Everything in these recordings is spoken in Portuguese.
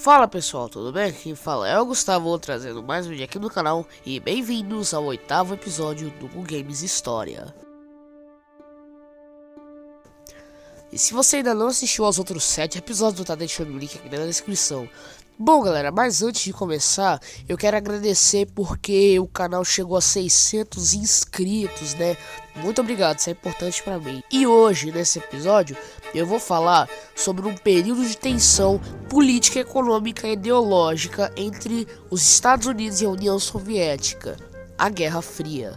Fala pessoal, tudo bem? Quem fala é o Gustavo, trazendo mais um vídeo aqui no canal e bem-vindos ao 8º episódio do Google Games História. E se você ainda não assistiu aos outros 7 episódios, eu vou estar deixando o link aqui na descrição. Bom galera, mas antes de começar, eu quero agradecer porque o canal chegou a 600 inscritos, né? Muito obrigado, isso é importante pra mim. E hoje, nesse episódio, eu vou falar sobre um período de tensão política, econômica e ideológica entre os Estados Unidos e a União Soviética, a Guerra Fria.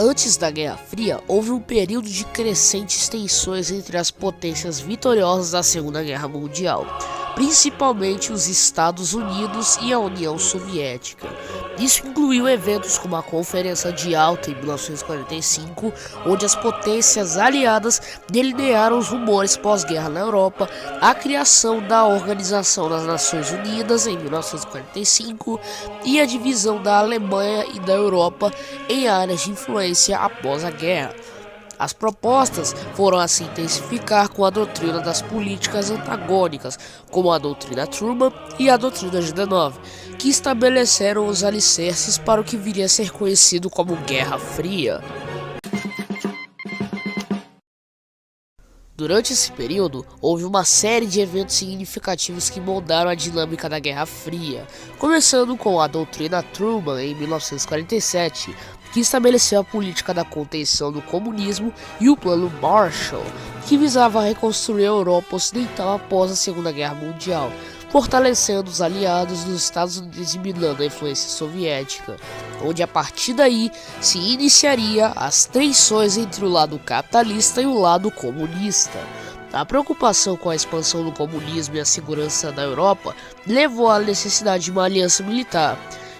Antes da Guerra Fria, houve um período de crescentes tensões entre as potências vitoriosas da Segunda Guerra Mundial, principalmente os Estados Unidos e a União Soviética. Isso incluiu eventos como a Conferência de Yalta em 1945, onde as potências aliadas delinearam os rumores pós-guerra na Europa, a criação da Organização das Nações Unidas em 1945 e a divisão da Alemanha e da Europa em áreas de influência após a guerra. As propostas foram a se intensificar com a doutrina das políticas antagônicas, como a doutrina Truman e a doutrina Judenov, que estabeleceram os alicerces para o que viria a ser conhecido como Guerra Fria. Durante esse período, houve uma série de eventos significativos que moldaram a dinâmica da Guerra Fria, começando com a doutrina Truman em 1947, que estabeleceu a política da contenção do comunismo, e o Plano Marshall, que visava reconstruir a Europa Ocidental após a Segunda Guerra Mundial, fortalecendo os aliados dos Estados Unidos e minando a influência soviética, onde a partir daí se iniciaria as tensões entre o lado capitalista e o lado comunista. A preocupação com a expansão do comunismo e a segurança da Europa levou à necessidade de uma aliança militar.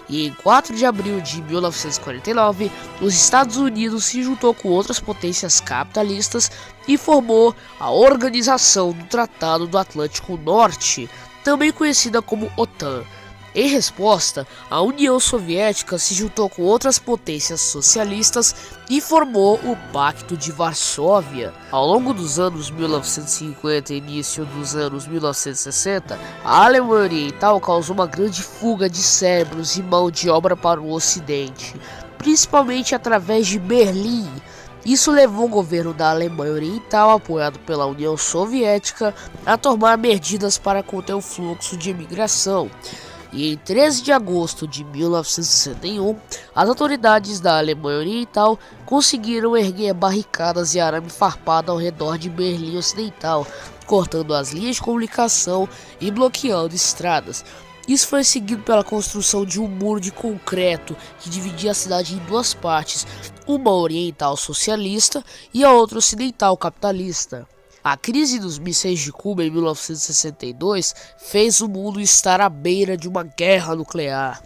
E em 4 de abril de 1949, os Estados Unidos se juntou com outras potências capitalistas e formou a Organização do Tratado do Atlântico Norte, também conhecida como OTAN. Em resposta, a União Soviética se juntou com outras potências socialistas e formou o Pacto de Varsóvia. Ao longo dos anos 1950 e início dos anos 1960, a Alemanha Oriental causou uma grande fuga de cérebros e mão de obra para o Ocidente, principalmente através de Berlim. Isso levou o governo da Alemanha Oriental, apoiado pela União Soviética, a tomar medidas para conter o fluxo de imigração. E em 13 de agosto de 1961, as autoridades da Alemanha Oriental conseguiram erguer barricadas e arame farpado ao redor de Berlim Ocidental, cortando as linhas de comunicação e bloqueando estradas. Isso foi seguido pela construção de um muro de concreto que dividia a cidade em duas partes, uma oriental socialista e a outra ocidental capitalista. A crise dos mísseis de Cuba em 1962 fez o mundo estar à beira de uma guerra nuclear.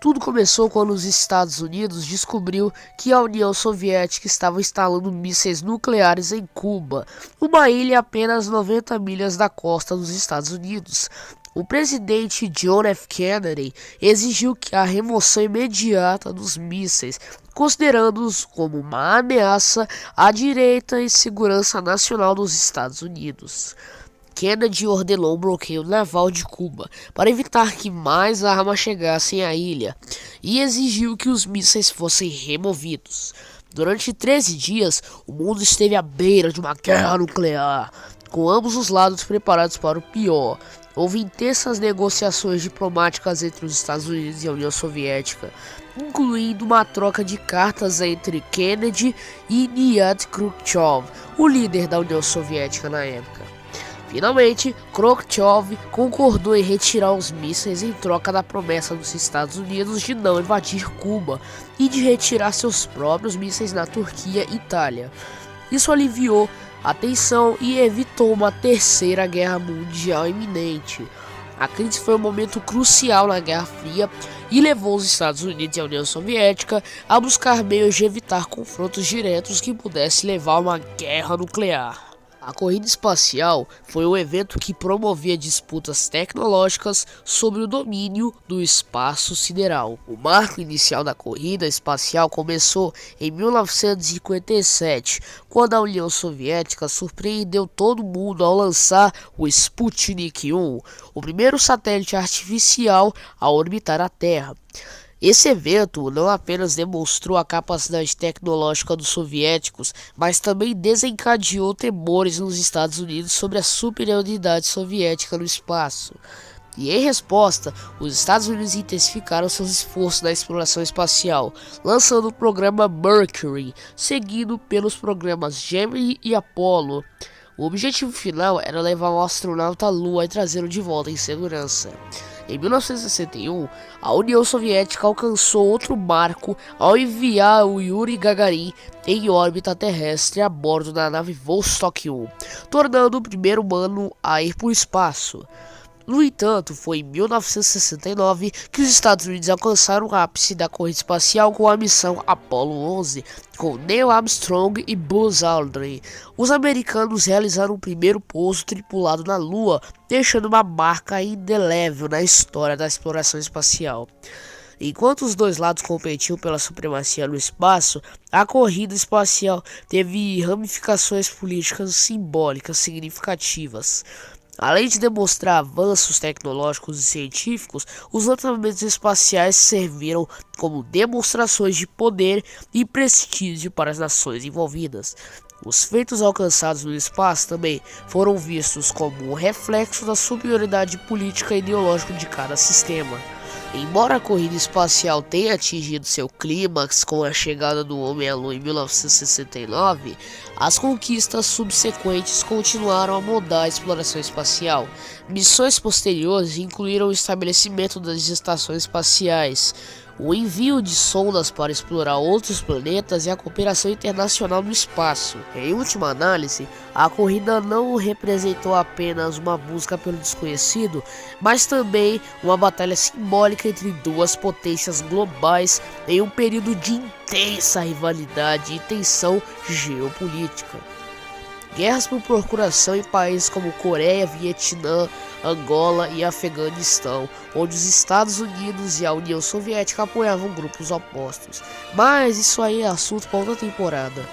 Tudo começou quando os Estados Unidos descobriu que a União Soviética estava instalando mísseis nucleares em Cuba, uma ilha a apenas 90 milhas da costa dos Estados Unidos. O presidente John F. Kennedy exigiu que a remoção imediata dos mísseis, considerando-os como uma ameaça à direita e segurança nacional dos Estados Unidos. Kennedy ordenou um bloqueio naval de Cuba para evitar que mais armas chegassem à ilha e exigiu que os mísseis fossem removidos. Durante 13 dias, o mundo esteve à beira de uma guerra nuclear, com ambos os lados preparados para o pior. Houve intensas negociações diplomáticas entre os Estados Unidos e a União Soviética, incluindo uma troca de cartas entre Kennedy e Leonid Khrushchev, o líder da União Soviética na época. Finalmente, Khrushchev concordou em retirar os mísseis em troca da promessa dos Estados Unidos de não invadir Cuba e de retirar seus próprios mísseis na Turquia e Itália. Isso aliviou a tensão e evitou uma terceira guerra mundial iminente. A crise foi um momento crucial na Guerra Fria e levou os Estados Unidos e a União Soviética a buscar meios de evitar confrontos diretos que pudessem levar a uma guerra nuclear. A corrida espacial foi um evento que promovia disputas tecnológicas sobre o domínio do espaço sideral. O marco inicial da corrida espacial começou em 1957, quando a União Soviética surpreendeu todo mundo ao lançar o Sputnik 1, o primeiro satélite artificial a orbitar a Terra. Esse evento não apenas demonstrou a capacidade tecnológica dos soviéticos, mas também desencadeou temores nos Estados Unidos sobre a superioridade soviética no espaço. E em resposta, os Estados Unidos intensificaram seus esforços na exploração espacial, lançando o programa Mercury, seguido pelos programas Gemini e Apollo. O objetivo final era levar um astronauta à Lua e trazê-lo de volta em segurança. Em 1961, a União Soviética alcançou outro marco ao enviar o Yuri Gagarin em órbita terrestre a bordo da nave Vostok 1, tornando o primeiro humano a ir para o espaço. No entanto, foi em 1969 que os Estados Unidos alcançaram o ápice da corrida espacial com a missão Apollo 11, com Neil Armstrong e Buzz Aldrin. Os americanos realizaram o primeiro pouso tripulado na Lua, deixando uma marca indelével na história da exploração espacial. Enquanto os dois lados competiam pela supremacia no espaço, a corrida espacial teve ramificações políticas simbólicas significativas. Além de demonstrar avanços tecnológicos e científicos, os lançamentos espaciais serviram como demonstrações de poder e prestígio para as nações envolvidas. Os feitos alcançados no espaço também foram vistos como um reflexo da superioridade política e ideológica de cada sistema. Embora a corrida espacial tenha atingido seu clímax com a chegada do homem à Lua em 1969, as conquistas subsequentes continuaram a moldar a exploração espacial. Missões posteriores incluíram o estabelecimento das estações espaciais, o envio de sondas para explorar outros planetas e a cooperação internacional no espaço. Em última análise, a corrida não representou apenas uma busca pelo desconhecido, mas também uma batalha simbólica entre duas potências globais em um período de intensa rivalidade e tensão geopolítica. Guerras por procuração em países como Coreia, Vietnã, Angola e Afeganistão, onde os Estados Unidos e a União Soviética apoiavam grupos opostos. Mas isso aí é assunto para outra temporada.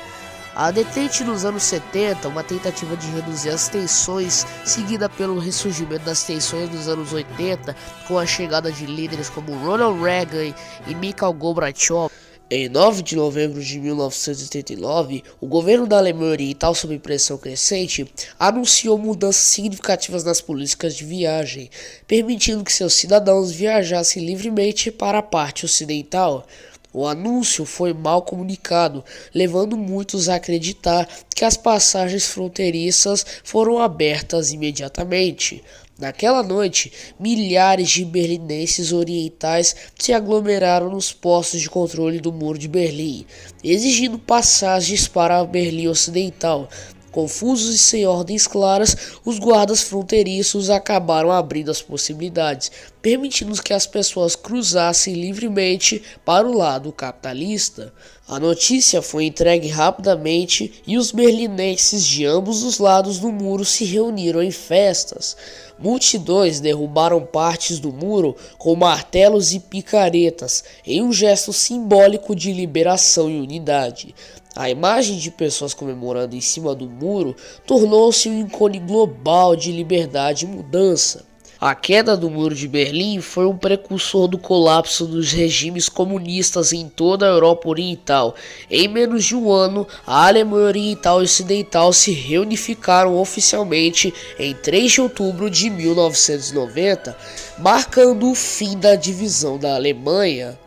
A detente nos anos 70, uma tentativa de reduzir as tensões, seguida pelo ressurgimento das tensões nos anos 80, com a chegada de líderes como Ronald Reagan e Mikhail Gorbachev. Em 9 de novembro de 1989, o governo da Alemanha Oriental, sob pressão crescente, anunciou mudanças significativas nas políticas de viagem, permitindo que seus cidadãos viajassem livremente para a parte ocidental. O anúncio foi mal comunicado, levando muitos a acreditar que as passagens fronteiriças foram abertas imediatamente. Naquela noite, milhares de berlinenses orientais se aglomeraram nos postos de controle do Muro de Berlim, exigindo passagens para a Berlim Ocidental. Confusos e sem ordens claras, os guardas fronteiriços acabaram abrindo as possibilidades, permitindo que as pessoas cruzassem livremente para o lado capitalista. A notícia foi entregue rapidamente e os berlinenses de ambos os lados do muro se reuniram em festas. Multidões derrubaram partes do muro com martelos e picaretas, em um gesto simbólico de liberação e unidade. A imagem de pessoas comemorando em cima do muro tornou-se um ícone global de liberdade e mudança. A queda do Muro de Berlim foi um precursor do colapso dos regimes comunistas em toda a Europa Oriental. Em menos de um ano, a Alemanha Oriental e Ocidental se reunificaram oficialmente em 3 de outubro de 1990, marcando o fim da divisão da Alemanha.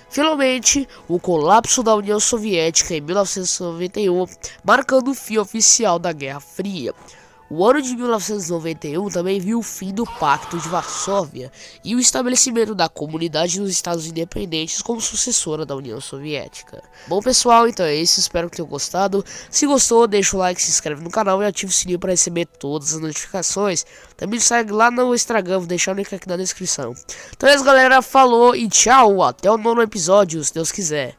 Finalmente, o colapso da União Soviética em 1991, marcando o fim oficial da Guerra Fria. O ano de 1991 também viu o fim do Pacto de Varsóvia e o estabelecimento da Comunidade dos Estados Independentes como sucessora da União Soviética. Bom pessoal, então é isso, espero que tenham gostado. Se gostou, deixa o like, se inscreve no canal e ativa o sininho para receber todas as notificações. Também segue lá no Instagram, vou deixar o link aqui na descrição. Então é isso galera, falou e tchau, até o 9º episódio, se Deus quiser.